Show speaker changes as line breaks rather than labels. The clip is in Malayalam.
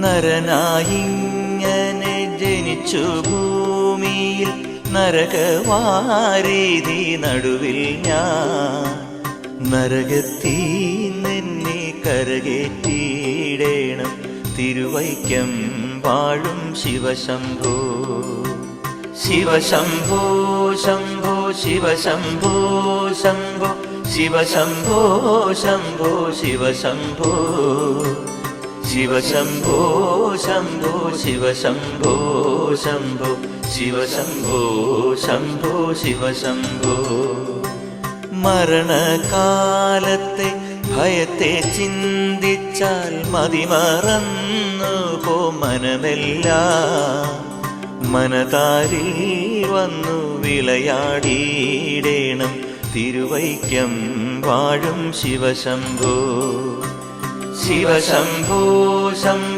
നരനായിങ്ങനെ ജനിച്ചു ഭൂമിയിൽ നരകവാരീതി നടുവിൽ ഞാൻ നരകത്തീന്നെന്നെ കരകേറ്റിയിടേണം തിരുവൈക്കം വാഴും ശിവശംഭോ ശിവശംഭോ ശംഭോ ശിവശംഭോ ശംഭോ ശിവശംഭോ ശംഭോ ശിവശംഭോ ശിവശംഭോ ശംഭോ ശിവശംഭോ ശംഭോ ശിവശംഭോ ശംഭോ ശിവശംഭോ മരണകാലത്തെ ഭയത്തെ ചിന്തിച്ചാൽ മതിമറന്നു പോ മനമെല്ലാം മനതാരിൽ വന്നു വിളയാടിയിടേണം തിരുവൈക്കം വാഴും ശിവശംഭോ ശിവശംഭോ ശംഭോ